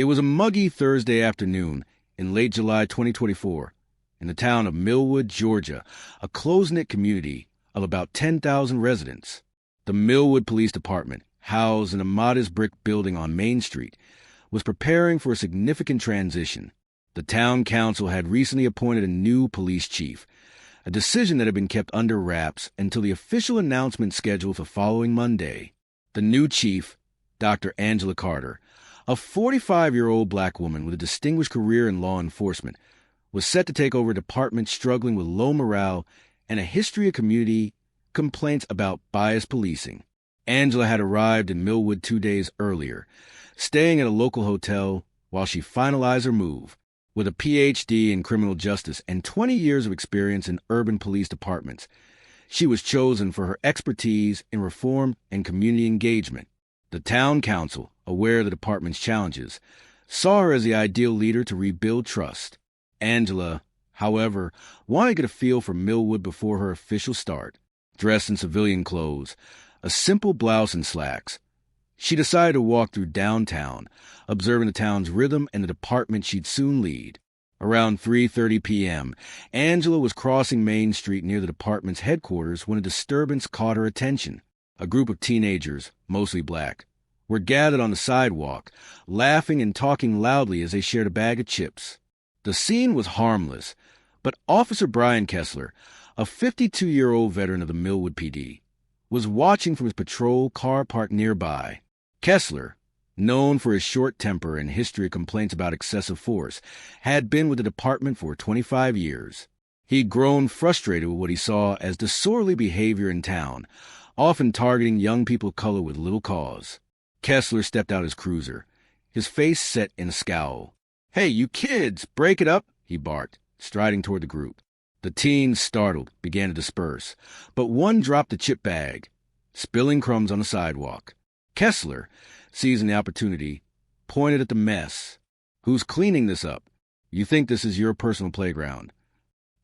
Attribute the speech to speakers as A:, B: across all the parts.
A: It was a muggy Thursday afternoon in late July 2024 in the town of Millwood, Georgia, a close-knit community of about 10,000 residents. The Millwood Police Department, housed in a modest brick building on Main Street, was preparing for a significant transition. The town council had recently appointed a new police chief, a decision that had been kept under wraps until the official announcement scheduled for following Monday. The new chief, Dr. Angela Carter, a 45-year-old black woman with a distinguished career in law enforcement, was set to take over a department struggling with low morale and a history of community complaints about biased policing. Angela had arrived in Millwood 2 days earlier, staying at a local hotel while she finalized her move. With a Ph.D. in criminal justice and 20 years of experience in urban police departments, she was chosen for her expertise in reform and community engagement. The town council, aware of the department's challenges, saw her as the ideal leader to rebuild trust. Angela, however, wanted to get a feel for Millwood before her official start. Dressed in civilian clothes, a simple blouse and slacks, she decided to walk through downtown, observing the town's rhythm and the department she'd soon lead. Around 3:30 p.m., Angela was crossing Main Street near the department's headquarters when a disturbance caught her attention. A group of teenagers, mostly black, were gathered on the sidewalk, laughing and talking loudly as they shared a bag of chips. The scene was harmless, but Officer Brian Kessler, a 52-year-old veteran of the Millwood PD, was watching from his patrol car parked nearby. Kessler, known for his short temper and history of complaints about excessive force, had been with the department for 25 years. He'd grown frustrated with what he saw as disorderly behavior in town, often targeting young people of color with little cause. Kessler stepped out his cruiser, his face set in a scowl. "Hey, you kids, break it up," he barked, striding toward the group. The teens, startled, began to disperse, but one dropped the chip bag, spilling crumbs on the sidewalk. Kessler, seizing the opportunity, pointed at the mess. "Who's cleaning this up? You think this is your personal playground?"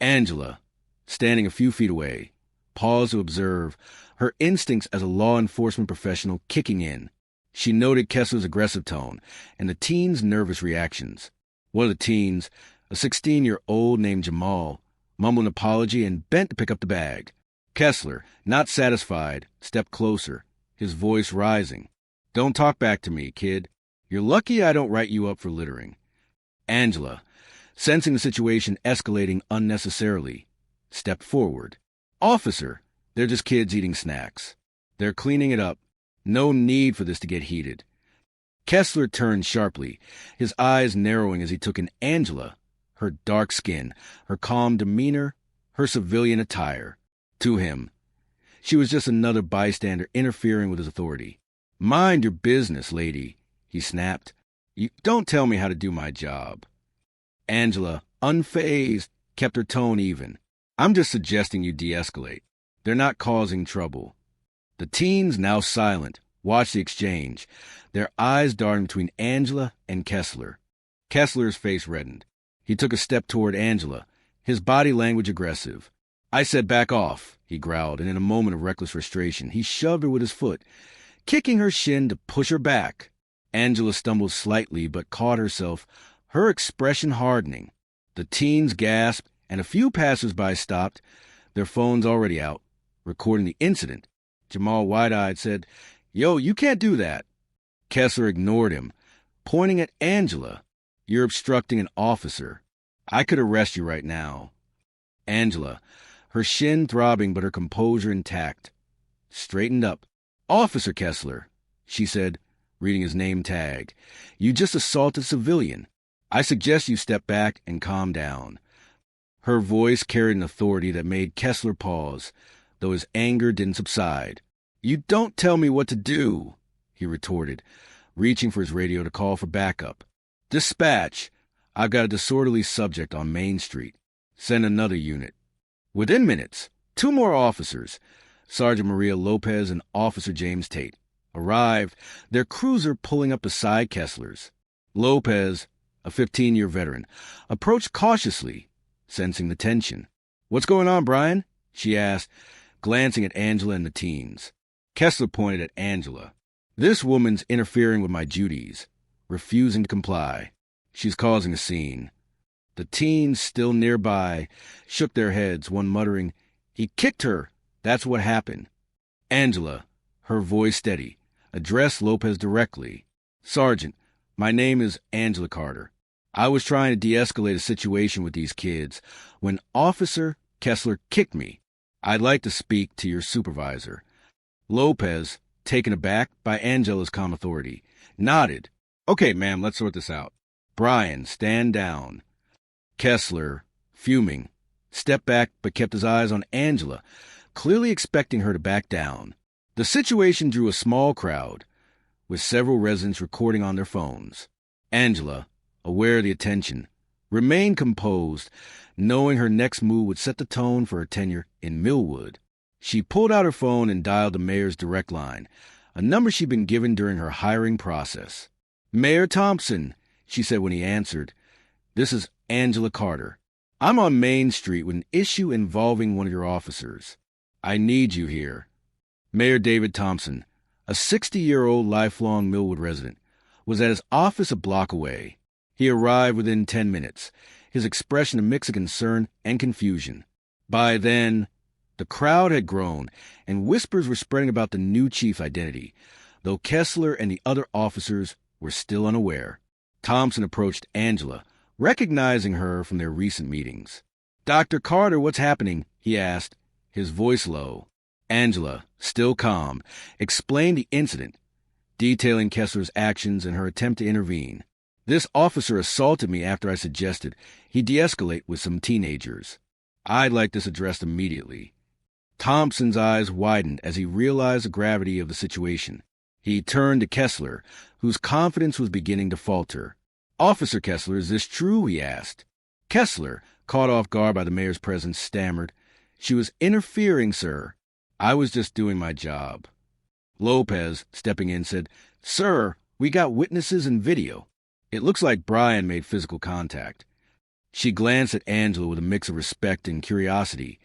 A: Angela, standing a few feet away, paused to observe, her instincts as a law enforcement professional kicking in. She noted Kessler's aggressive tone and the teens' nervous reactions. One of the teens, a 16-year-old named Jamal, mumbled an apology and bent to pick up the bag. Kessler, not satisfied, stepped closer, his voice rising. "Don't talk back to me, kid. You're lucky I don't write you up for littering." Angela, sensing the situation escalating unnecessarily, stepped forward. "Officer, they're just kids eating snacks. They're cleaning it up. No need for this to get heated." Kessler turned sharply, his eyes narrowing as he took in Angela, her dark skin, her calm demeanor, her civilian attire. To him, she was just another bystander interfering with his authority. "Mind your business, lady," he snapped. "You don't tell me how to do my job." Angela, unfazed, kept her tone even. "I'm just suggesting you de-escalate. They're not causing trouble." The teens, now silent, watched the exchange, their eyes darting between Angela and Kessler. Kessler's face reddened. He took a step toward Angela, his body language aggressive. "I said back off," he growled, and in a moment of reckless frustration, he shoved her with his foot, kicking her shin to push her back. Angela stumbled slightly but caught herself, her expression hardening. The teens gasped, and a few passers-by stopped, their phones already out, recording the incident. Jamal, wide-eyed, said, "Yo, you can't do that." Kessler ignored him, pointing at Angela. "You're obstructing an officer. I could arrest you right now." Angela, her shin throbbing but her composure intact, straightened up. "Officer Kessler," she said, reading his name tag, "you just assaulted a civilian. I suggest you step back and calm down." Her voice carried an authority that made Kessler pause, though his anger didn't subside. "You don't tell me what to do," he retorted, reaching for his radio to call for backup. "Dispatch, I've got a disorderly subject on Main Street. Send another unit." Within minutes, 2 more officers, Sergeant Maria Lopez and Officer James Tate, arrived, their cruiser pulling up beside Kessler's. Lopez, a 15-year veteran, approached cautiously, sensing the tension. "What's going on, Brian?" she asked, glancing at Angela and the teens. Kessler pointed at Angela. "This woman's interfering with my duties. refusing to comply. She's causing a scene. The teens, still nearby, shook their heads, one muttering, "He kicked her! That's what happened." Angela, her voice steady, addressed Lopez directly. "Sergeant, my name is Angela Carter. I was trying to de-escalate a situation with these kids when Officer Kessler kicked me. I'd like to speak to your supervisor." Lopez, taken aback by Angela's calm authority, nodded. "Okay, ma'am, let's sort this out. Brian, stand down." Kessler, fuming, stepped back but kept his eyes on Angela, clearly expecting her to back down. The situation drew a small crowd, with several residents recording on their phones. Angela, aware of the attention, remained composed, knowing her next move would set the tone for her tenure in Millwood. She pulled out her phone and dialed the mayor's direct line, a number she'd been given during her hiring process. "Mayor Thompson," she said when he answered, "this is Angela Carter. I'm on Main Street with an issue involving one of your officers. I need you here." Mayor David Thompson, a 60-year-old lifelong Millwood resident, was at his office a block away. He arrived within 10 minutes, his expression a mix of concern and confusion. By then, the crowd had grown, and whispers were spreading about the new chief's identity, though Kessler and the other officers were still unaware. Thompson approached Angela, recognizing her from their recent meetings. "Dr. Carter, what's happening?" he asked, his voice low. Angela, still calm, explained the incident, detailing Kessler's actions and her attempt to intervene. "This officer assaulted me after I suggested he de-escalate with some teenagers. I'd like this addressed immediately." Thompson's eyes widened as he realized the gravity of the situation. He turned to Kessler, whose confidence was beginning to falter. "Officer Kessler, is this true?" he asked. Kessler, caught off guard by the mayor's presence, stammered, "She was interfering, sir. I was just doing my job." Lopez, stepping in, said, "Sir, we got witnesses and video. It looks like Brian made physical contact." She glanced at Angela with a mix of respect and curiosity,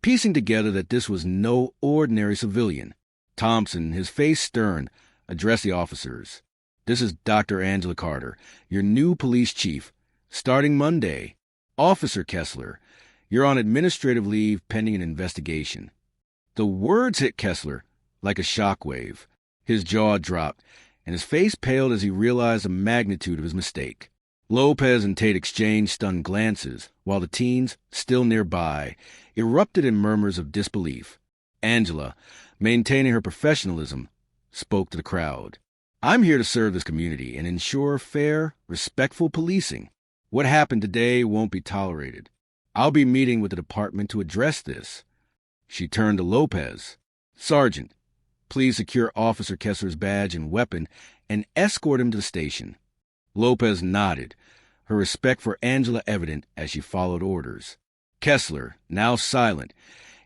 A: piecing together that this was no ordinary civilian. Thompson, his face stern, addressed the officers. "This is Dr. Angela Carter, your new police chief, starting Monday. Officer Kessler, you're on administrative leave pending an investigation." The words hit Kessler like a shockwave. His jaw dropped, and his face paled as he realized the magnitude of his mistake. Lopez and Tate exchanged stunned glances, while the teens, still nearby, erupted in murmurs of disbelief. Angela, maintaining her professionalism, spoke to the crowd. "I'm here to serve this community and ensure fair, respectful policing. What happened today won't be tolerated. I'll be meeting with the department to address this." She turned to Lopez. "Sergeant, please secure Officer Kessler's badge and weapon and escort him to the station." Lopez nodded, her respect for Angela evident as she followed orders. Kessler, now silent,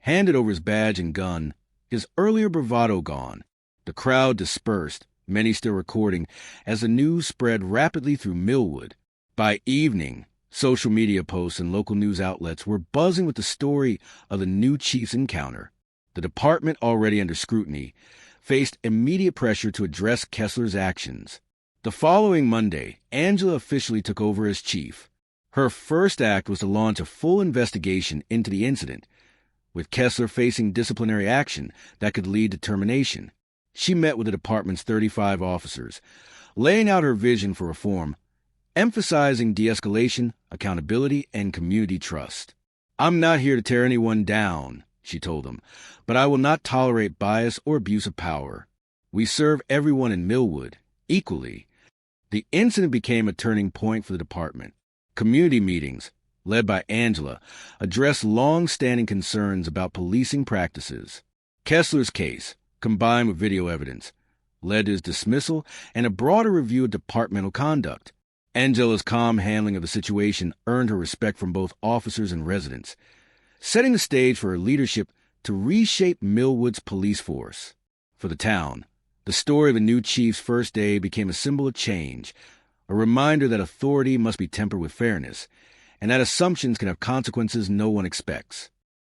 A: handed over his badge and gun, his earlier bravado gone. The crowd dispersed, many still recording, as the news spread rapidly through Millwood. By evening, social media posts and local news outlets were buzzing with the story of the new chief's encounter. The department, already under scrutiny, faced immediate pressure to address Kessler's actions. The following Monday, Angela officially took over as chief. Her first act was to launch a full investigation into the incident, with Kessler facing disciplinary action that could lead to termination. She met with the department's 35 officers, laying out her vision for reform, emphasizing de-escalation, accountability, and community trust. "I'm not here to tear anyone down," she told them, "but I will not tolerate bias or abuse of power. We serve everyone in Millwood equally." The incident became a turning point for the department. Community meetings, led by Angela, addressed long-standing concerns about policing practices. Kessler's case, combined with video evidence, led to his dismissal and a broader review of departmental conduct. Angela's calm handling of the situation earned her respect from both officers and residents, setting the stage for her leadership to reshape Millwood's police force. For the town, the story of the new chief's first day became a symbol of change, a reminder that authority must be tempered with fairness, and that assumptions can have consequences no one expects.